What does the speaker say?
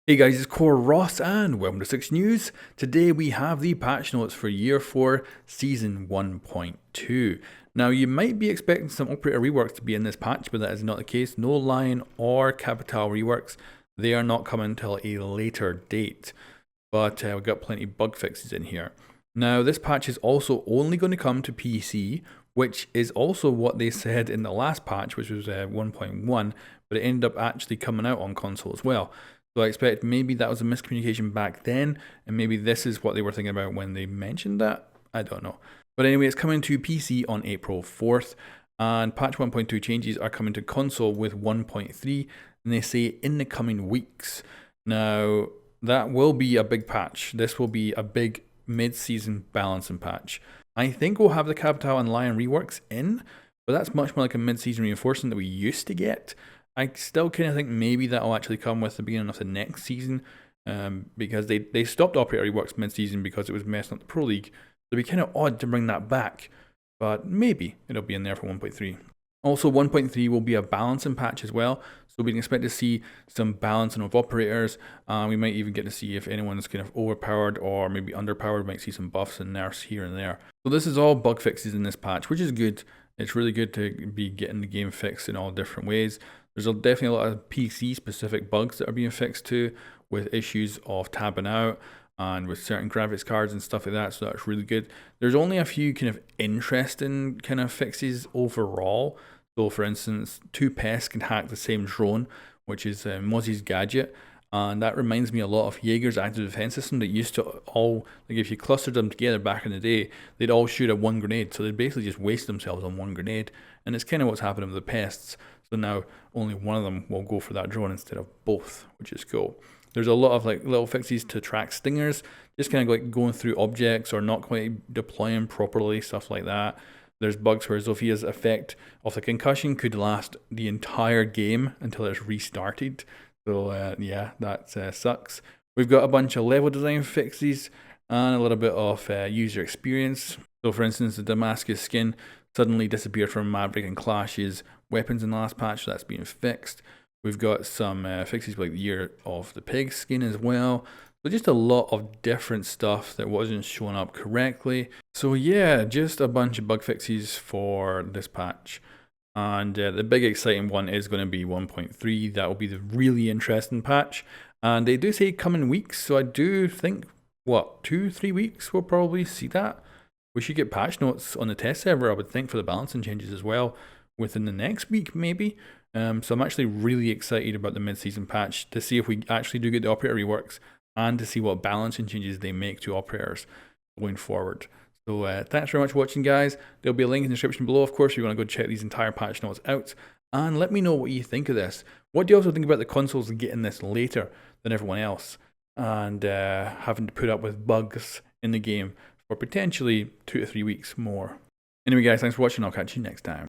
Hey guys, it's Core Ross and welcome to 6 News. Today we have the patch notes for Year 4 Season 1.2. Now you might be expecting some operator reworks to be in this patch, but that is not the case. No line or capital reworks. They are not coming until a later date. But we've got plenty of bug fixes in here. Now this patch is also only going to come to PC, which is also what they said in the last patch, which was 1.1, but it ended up actually coming out on console as well. So I expect maybe that was a miscommunication back then, and maybe this is what they were thinking about when they mentioned that. I don't know. But anyway, it's coming to PC on April 4th, and patch 1.2 changes are coming to console with 1.3, and they say in the coming weeks. Now, that will be a big patch. This will be a big mid-season balancing patch. I think we'll have the Capital and Lion reworks in, but that's much more like a mid-season reinforcement that we used to get. I still kind of think maybe that'll actually come with the beginning of the next season, because they stopped operator reworks mid-season because it was messing up the Pro League. So it'd be kind of odd to bring that back, but maybe it'll be in there for 1.3. Also, 1.3 will be a balancing patch as well, so we can expect to see some balancing of operators. We might even get to see if anyone's kind of overpowered or maybe underpowered. We might see some buffs and nerfs here and there. So this is all bug fixes in this patch, which is good. It's really good to be getting the game fixed in all different ways. There's definitely a lot of PC-specific bugs that are being fixed too, with issues of tabbing out and with certain graphics cards and stuff like that, so that's really good. There's only a few kind of interesting kind of fixes overall. So for instance, two pests can hack the same drone, which is Mozzie's gadget, and that reminds me a lot of Jaeger's active defense system that used to all, like if you clustered them together back in the day, they'd all shoot at one grenade, so they'd basically just waste themselves on one grenade, and it's kind of what's happening with the pests. So now only one of them will go for that drone instead of both, which is cool. There's a lot of like little fixes to track stingers, just kind of like going through objects or not quite deploying properly, stuff like that. There's bugs where Zophia's effect of the concussion could last the entire game until it's restarted. So yeah, that sucks. We've got a bunch of level design fixes and a little bit of user experience. So for instance, the Damascus skin suddenly disappeared from Maverick and Clash's weapons in the last patch, so that's being fixed. We've got some fixes like the Year of the Pig skin as well. So just a lot of different stuff that wasn't showing up correctly. So yeah, just a bunch of bug fixes for this patch. And the big exciting one is going to be 1.3. That will be the really interesting patch. And they do say coming weeks, so I do think, what, 2-3 weeks we'll probably see that. We should get patch notes on the test server, I would think, for the balancing changes as well within the next week, maybe. So I'm actually really excited about the mid-season patch to see if we actually do get the operator reworks and to see what balancing changes they make to operators going forward. So thanks very much for watching, guys. There'll be a link in the description below, of course, if you want to go check these entire patch notes out. And let me know what you think of this. What do you also think about the consoles getting this later than everyone else and having to put up with bugs in the game for potentially 2 to 3 weeks more? Anyway, guys, thanks for watching. I'll catch you next time.